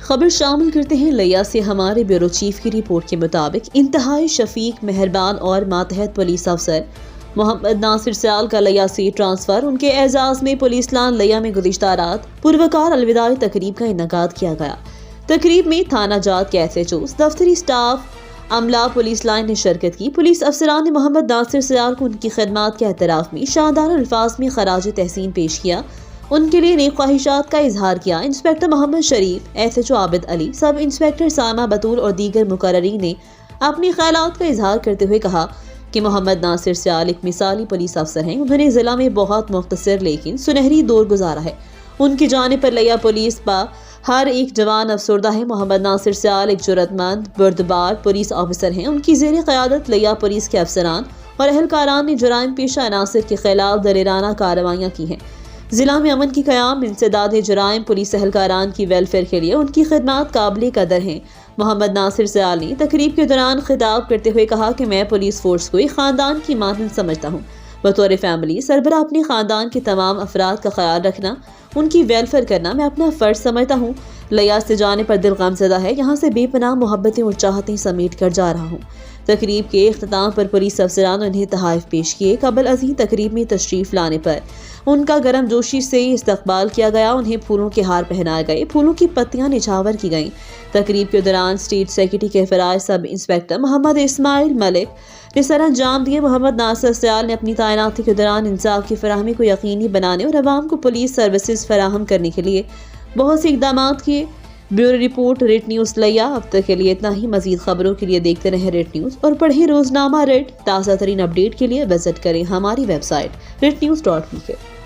خبر شامل کرتے ہیں لیا سے۔ ہمارے بیورو چیف کی رپورٹ کے مطابق انتہائی شفیق، مہربان اور ماتحت پولیس افسر محمد ناصر سیال کا لیا سے ٹرانسفر۔ ان کے اعزاز میں پولیس لان لیا میں گزشتہ رات پروقار الوداعی تقریب کا انعقاد کیا گیا۔ تقریب میں تھانہ جات کے SHOs، دفتری سٹاف، عملہ، پولیس لائن نے شرکت کی۔ پولیس افسران نے محمد ناصر سیال کو ان کی خدمات کے اعتراف میں شاندار الفاظ میں خراج تحسین پیش کیا، ان کے لیے نیک خواہشات کا اظہار کیا۔ انسپکٹر محمد شریف، SHO عابد علی، سب انسپکٹر سائمہ بطول اور دیگر مقررین نے اپنی خیالات کا اظہار کرتے ہوئے کہا کہ محمد ناصر سیال ایک مثالی پولیس افسر ہیں۔ انہوں نے ضلع میں بہت مختصر لیکن سنہری دور گزارا ہے۔ ان کی جانب پر لیا پولیس با ہر ایک جوان افسردہ ہے۔ محمد ناصر سیال ایک جرأت مند، بردبار پولیس آفیسر ہیں۔ ان کی زیر قیادت لیا پولیس کے افسران اور اہلکاران نے جرائم پیشہ عناصر کے خلاف دلیرانہ کارروائیاں کی ہیں۔ ضلع میں امن کی قیام، انسداد جرائم، پولیس اہلکاران کی ویلفیئر کے لیے ان کی خدمات قابل قدر ہیں۔ محمد ناصر سیال نے تقریب کے دوران خطاب کرتے ہوئے کہا کہ میں پولیس فورس کو ایک خاندان کی مانند سمجھتا ہوں۔ بطور فیملی سربراہ اپنے خاندان کے تمام افراد کا خیال رکھنا، ان کی ویلفیئر کرنا میں اپنا فرض سمجھتا ہوں۔ لیا سے جانے پر دل غمزدہ ہے، یہاں سے بے پناہ محبتیں اور چاہتیں سمیٹ کر جا رہا ہوں۔ تقریب کے اختتام پر پولیس افسران انہیں تحائف پیش کیے۔ قبل ازیں تقریب میں تشریف لانے پر ان کا گرم جوشی سے استقبال کیا گیا، انہیں پھولوں کے ہار پہنائے گئے، پھولوں کی پتیاں نچھاور کی گئیں۔ تقریب کے دوران اسٹیٹ سیکرٹری کے فرائض سب انسپکٹر محمد اسماعیل ملک نے سر انجام دیے۔ محمد ناصر سیال نے اپنی تعیناتی کے دوران انصاف کی فراہمی کو یقینی بنانے اور عوام کو پولیس سروسز فراہم کرنے کے لیے بہت سے اقدامات کیے۔ بیورو رپورٹ، ریٹ نیوز لیا۔ اب تک کے لیے اتنا ہی۔ مزید خبروں کے لیے دیکھتے رہیں ریٹ نیوز اور پڑھیں روزنامہ ریٹ۔ تازہ ترین اپڈیٹ کے لیے وزٹ کریں ہماری ویب سائٹ rednews.pk۔